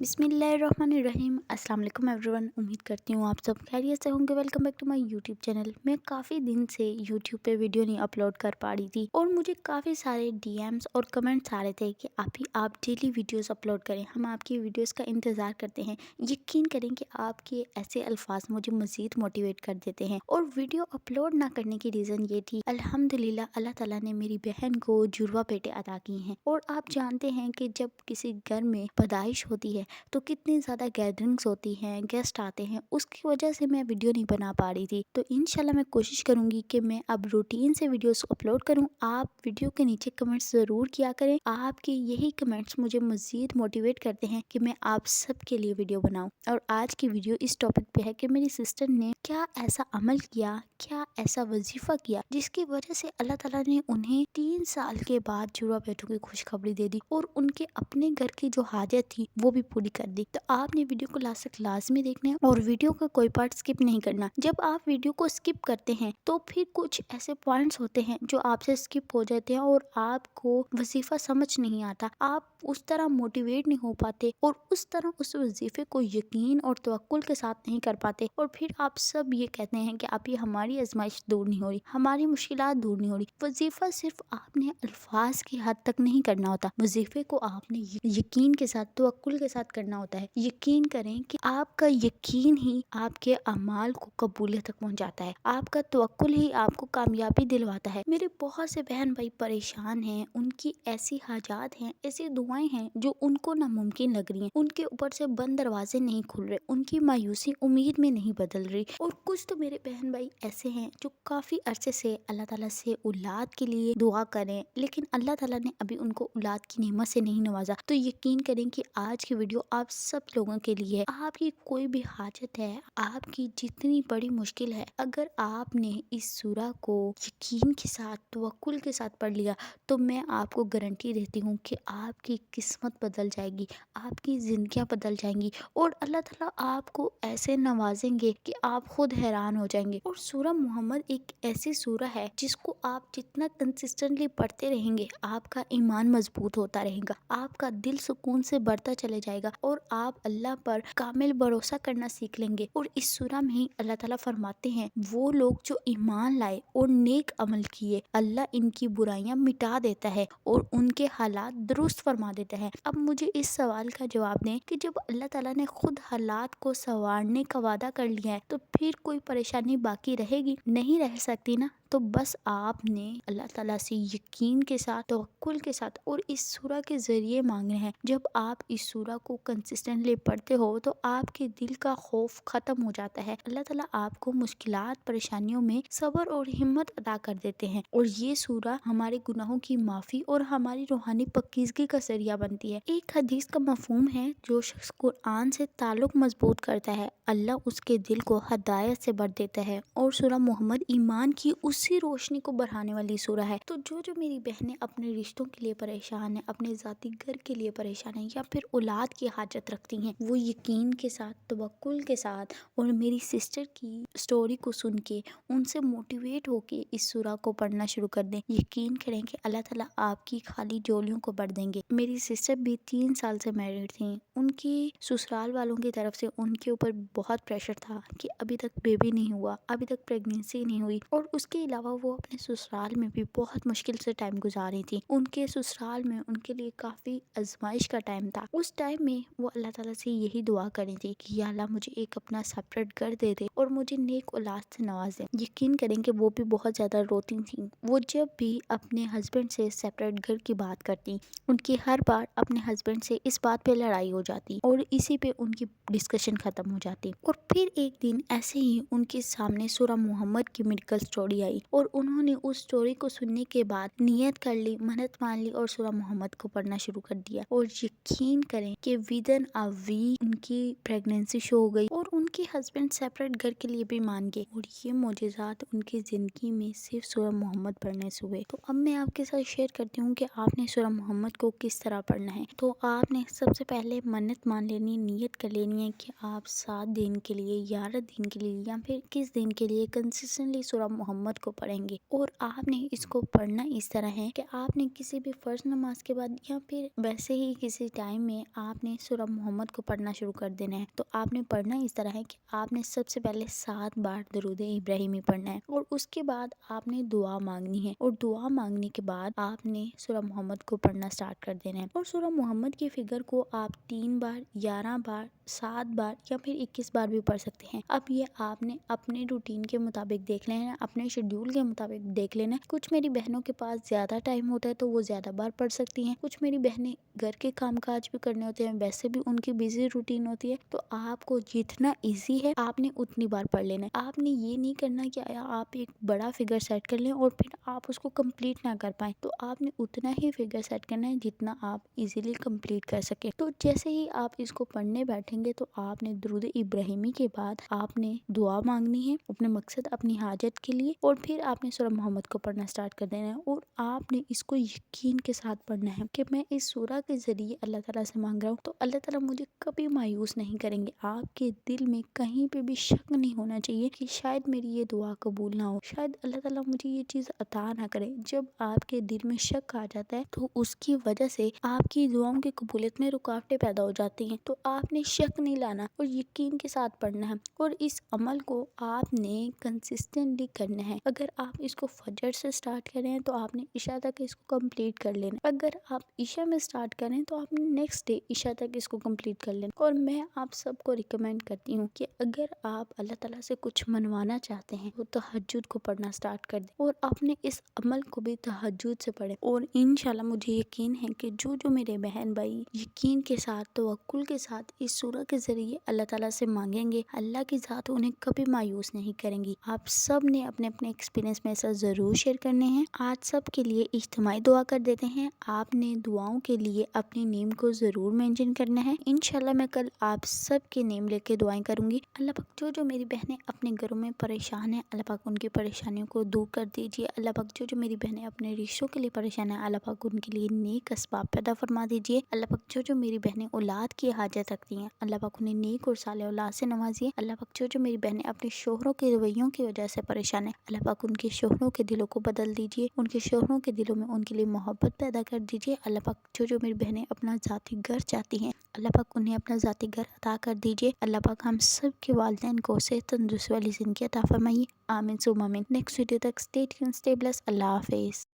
बिस्मिल्लाहिर्रहमानिर्रहीम। अस्सलाम वालेकुम एवरीवन। उम्मीद करती हूँ आप सब खैरियत से होंगे। Welcome back to my YouTube channel. मैं काफ़ी दिन से यूट्यूब पे वीडियो नहीं अपलोड कर पा रही थी और मुझे काफ़ी सारे डीएम्स और कमेंट्स आ रहे थे कि आप डेली वीडियोस अपलोड करें, हम आपकी वीडियोस का इंतज़ार करते हैं। यकीन करें कि आपके ऐसे अल्फाज मुझे मज़ीद मोटिवेट कर देते हैं। और वीडियो अपलोड ना करने की रीज़न ये थी, अल्हम्दुलिल्लाह अल्लाह ताला ने मेरी बहन को जुड़वा बेटे अता किए हैं। और आप जानते हैं कि जब किसी घर में पैदाइश होती है तो कितनी ज़्यादा गैदरिंग्स होती हैं, गेस्ट आते हैं, उसकी वजह से मैं वीडियो नहीं बना पा रही थी। तो इंशाल्लाह मैं कोशिश करूंगी कि मैं अब रूटीन से वीडियोस अपलोड करूं। आप वीडियो के नीचे कमेंट्स ज़रूर किया करें। आपके यही कमेंट्स मुझे मज़ीद मोटिवेट करते हैं कि मैं आप सब के लिए वीडियो बनाऊं। और आज की वीडियो इस टॉपिक पे है कि मेरी सिस्टर ने क्या ऐसा अमल किया, क्या ऐसा वजीफ़ा किया जिसकी वजह से अल्लाह ताला ने उन्हें 3 साल के बाद जुड़वा बेटों की खुशखबरी दे दी और उनके अपने घर की जो हाजत थी वो भी पूरी कर दी। तो आपने वीडियो को लास्ट तक लाजमी देखना है और वीडियो का कोई पार्ट स्किप नहीं करना। जब आप वीडियो को स्किप करते हैं तो फिर कुछ ऐसे पॉइंट्स होते हैं जो आपसे स्किप हो जाते हैं और आपको वजीफा समझ नहीं आता, आप उस तरह मोटिवेट नहीं हो पाते और उस तरह उस वजीफे को यकीन और तवक्कुल के साथ नहीं कर पाते। और फिर आप सब ये कहते हैं कि आप ये हमारी आजमाइश दूर नहीं हो रही, हमारी मुश्किलात दूर नहीं हो रही। वजीफा सिर्फ आपने अल्फाज की हद तक नहीं करना होता, वजीफे को आपने यकीन के साथ तवक्कुल के साथ करना होता है। यकीन करें कि आपका यकीन ही आपके अमाल को कबूलियत तक पहुंचाता है, आपका तवक्कुल ही आपको कामयाबी दिलवाता है। मेरे बहुत से बहन भाई परेशान हैं, उनकी ऐसी हाजात हैं, ऐसी दुआएं हैं जो उनको नामुमकिन लग रही हैं, उनके ऊपर से बंद दरवाजे नहीं खुल रहे, उनकी मायूसी उम्मीद में नहीं बदल रही। और कुछ तो मेरे बहन भाई ऐसे हैं जो काफी अरसे से अल्लाह ताला से औलाद के लिए दुआ करें, लेकिन अल्लाह ताला ने अभी उनको औलाद की नेमत से नहीं नवाजा। तो यकीन करें कि आज की वीडियो आप सब लोगों के लिए है। आपकी कोई भी हाजत है, आपकी जितनी बड़ी मुश्किल है, अगर आपने इस सूरा को यकीन के साथ तवक्कुल के साथ पढ़ लिया तो मैं आपको गारंटी देती हूँ कि आपकी किस्मत बदल जाएगी, आपकी जिंदगियां बदल जाएंगी और अल्लाह ताला आपको ऐसे नवाजेंगे कि आप खुद हैरान हो जाएंगे। और सूरा मोहम्मद एक ऐसी सूरा है जिसको आप जितना कंसिस्टेंटली पढ़ते रहेंगे आपका ईमान मजबूत होता रहेगा, आपका दिल सुकून से बढ़ता चले जाएगा और आप अल्लाह पर कामिल भरोसा करना सीख लेंगे। और इस सूरा में ही अल्लाह ताला फरमाते हैं, वो लोग जो ईमान लाए और नेक अमल किए, अल्लाह इनकी बुराइयां मिटा देता है और उनके हालात दुरुस्त फरमा देता है। अब मुझे इस सवाल का जवाब दें कि जब अल्लाह ताला ने खुद हालात को संवारने का वादा कर लिया है तो फिर कोई परेशानी बाकी रहेगी? नहीं रह सकती ना। तो बस आपने अल्लाह ताला से यकीन के साथ तवक्कुल के साथ और इस सूरा के ज़रिए मांगने हैं। जब आप इस सूरा को कंसिस्टेंटली पढ़ते हो तो आपके दिल का खौफ ख़त्म हो जाता है। अल्लाह ताला आपको मुश्किलात परेशानियों में सब्र और हिम्मत अदा कर देते हैं। और ये सूरा हमारे गुनाहों की माफ़ी और हमारी रूहानी पक्कीज़गी का जरिया बनती है। एक हदीस का मफहूम है, जो शख्स कुरान से ताल्लुक मजबूत करता है अल्लाह उसके दिल को हदायत से भर देता है। और सूरा मोहम्मद ईमान की उसी रोशनी को बढ़ाने वाली सूरा है। तो जो मेरी बहनें अपने रिश्तों के लिए परेशान है, अपने ज़ाती घर के लिए परेशान है या फिर औलाद की हाजत रखती हैं, वो यकीन के साथ तवक्कुल के साथ और मेरी सिस्टर की स्टोरी को सुन के उनसे मोटिवेट होके इस सूरा को पढ़ना शुरू कर दें। यकीन करें कि अल्लाह ताला आपकी खाली झोलियों को भर देंगे। मेरी सिस्टर भी 3 साल से मैरिड थी, उनकी ससुराल वालों की तरफ से उनके ऊपर बहुत प्रेशर था कि अभी तक बेबी नहीं हुआ, अभी तक प्रेगनेंसी नहीं हुई। और उसके अलावा वो अपने ससुराल में भी बहुत मुश्किल से टाइम गुजार रही थी। उनके ससुराल में उनके लिए काफ़ी आजमाइश का टाइम था। उस टाइम में वो अल्लाह ताला से यही दुआ करी थी कि या अल्लाह मुझे एक अपना सेपरेट घर दे दे और मुझे नेक औलाद से नवाज दे। यकीन करें कि वो भी बहुत ज़्यादा रोती थी। वो जब भी अपने हस्बैंड से सेपरेट घर की बात करती, उनकी हर बार अपने हस्बैंड से इस बात पे लड़ाई हो जाती और इसी पे उनकी डिस्कशन खत्म हो जाती। और फिर एक दिन ऐसे ही उनके सामने सूरा मोहम्मद की मेडिकल स्टोरी आई और उन्होंने उस स्टोरी को सुनने के बाद नियत कर ली, मन्नत मान ली और सूरा मोहम्मद को पढ़ना शुरू कर दिया। और यकीन करें कि विदिन अ वीक उनकी प्रेगनेंसी शो हो गई और उनके हस्बैंड सेपरेट घर के लिए भी मान गए और ये मोजेज़ात उनकी ज़िंदगी में सिर्फ सूरह मोहम्मद पढ़ने से हुए। तो अब मैं आपके साथ शेयर करती हूँ कि आपने सूरह मोहम्मद को किस तरह पढ़ना है। तो आपने सबसे पहले मन्नत मान लेनी, नियत कर लेनी है कि आप 7 दिन के लिए, 11 दिन के लिए या फिर किस दिन के लिए कंसिस्टेंटली सूरह मोहम्मद को पढ़ेंगे। और आपने इसको पढ़ना इस तरह है कि आपने किसी भी फर्ज नमाज के बाद या फिर वैसे ही किसी टाइम में आपने सूरह मोहम्मद को पढ़ना शुरू कर देना है। तो आपने पढ़ना इस तरह है कि आपने सबसे पहले 7 बार दरूद इब्राहिमी पढ़ना है और उसके बाद आपने दुआ मांगनी है और दुआ मांगने के बाद आपने सूरह मोहम्मद को पढ़ना स्टार्ट कर देना है। और सूरह मोहम्मद की फिगर को आप 3 बार, 11 बार, 7 बार या फिर 21 बार भी पढ़ सकते हैं। अब ये आपने अपने रूटीन के मुताबिक देख लेना है, अपने शेड्यूल के मुताबिक देख लेना है। कुछ मेरी बहनों के पास ज्यादा टाइम होता है तो वो ज्यादा बार पढ़ सकती हैं। कुछ मेरी बहनें घर के काम काज भी करने होते हैं, वैसे भी उनकी बिजी रूटीन होती है। तो आपको जितना इजी है आपने उतनी बार पढ़ लेना है। आपने ये नहीं करना कि आप एक बड़ा फिगर सेट कर लें और फिर आप उसको कंप्लीट ना कर पाए। तो आपने उतना ही फिगर सेट करना है जितना आप इजीली कंप्लीट कर सके। तो जैसे ही आप इसको पढ़ने बैठेंगे तो आपने दरूद इब्राहिमी के बाद आपने दुआ मांगनी है अपने मकसद, अपनी हाजत के लिए, और फिर आपने सूरह मोहम्मद को पढ़ना स्टार्ट कर देना है। और आपने इसको यकीन के साथ पढ़ना है कि मैं इस सूरह के जरिए अल्लाह ताला से मांग रहा हूँ तो अल्लाह ताला मुझे कभी मायूस नहीं करेंगे। आपके दिल में कहीं पे भी शक नहीं होना चाहिए कि शायद मेरी ये दुआ कबूल ना हो, शायद अल्लाह ताला मुझे ये चीज़ अता ना करे। जब आपके दिल में शक आ जाता है तो उसकी वजह से आपकी दुआओं की कबूलियत में रुकावटें पैदा हो जाती हैं। तो आपने शक नहीं लाना और यकीन के साथ पढ़ना है और इस अमल को आपने कंसिस्टेंटली करना है। अगर आप इसको फजर से स्टार्ट करें तो आपने इशा तक इसको कंप्लीट कर लेना। अगर आप इशा में स्टार्ट करें तो आपने नेक्स्ट डे इशा तक इसको कंप्लीट कर लेना। और मैं आप सबको रिकमेंड करती हूँ कि अगर आप अल्लाह ताला से कुछ मनवाना चाहते हैं तो तहज्जुद को पढ़ना स्टार्ट कर दें और अपने इस अमल को भी तहज्जुद से पढ़ें। और इंशाल्लाह मुझे यकीन है कि जो जो मेरे बहन भाई यकीन के साथ, तवक्कुल के साथ इस सूरह के जरिए अल्लाह ताला से मांगेंगे, अल्लाह की ज़ात उन्हें कभी मायूस नहीं करेंगी। आप सब ने अपने अपने एक्सपीरियंस मेरे साथ ज़रूर शेयर करने हैं। आज सब के लिए इज्तिमाई दुआ कर देते हैं। आपने दुआओं के लिए अपनी नेम को ज़रूर मेंशन करना है। इंशाल्लाह मैं कल आप सब के नेम लेके दुआएं करूंगी। अल्लाह पाक जो जो मेरी बहनें अपने घरों में परेशान हैं, अल्लाह पाक उनकी परेशानियों को दूर कर दीजिए। अल्लाह पाक जो जो मेरी बहनें अपने रिश्तों के लिए परेशान हैं, अल्लाह पाक उनके लिए नेक असबाब पैदा फरमा दीजिए। अल्लाह पाक जो जो मेरी बहनें औलाद की हाजत रखती हैं, अल्लाह पाक उन्हें नेक और साले औलाद से नवाजिए। अल्लाह पाक जो जो मेरी बहनें अपने शोहरों के रवैयों की वजह से परेशान हैं, अल्लाह पाक उनके शोहरों के दिलों को बदल दीजिए, उनके शोहरों के दिलों में उनके लिए मोहब्बत पैदा कर दीजिए। अल्लाह पाक जो जो मेरी बहनें अपना ज़ाती घर चाहती हैं, अल्लाह पाक उन्हें अपना ज़ाती घर अता कर दीजिए। अल्लाह पाक हम सब के वालिदैन को सेहत तंदुरुस्ती वाली ज़िंदगी अता फरमाइए। आमीन सुम्मा आमीन। नेक्स्ट वीडियो तक स्टे ट्यून्ड, स्टे ब्लेस्ड। अल्लाह हाफिज़।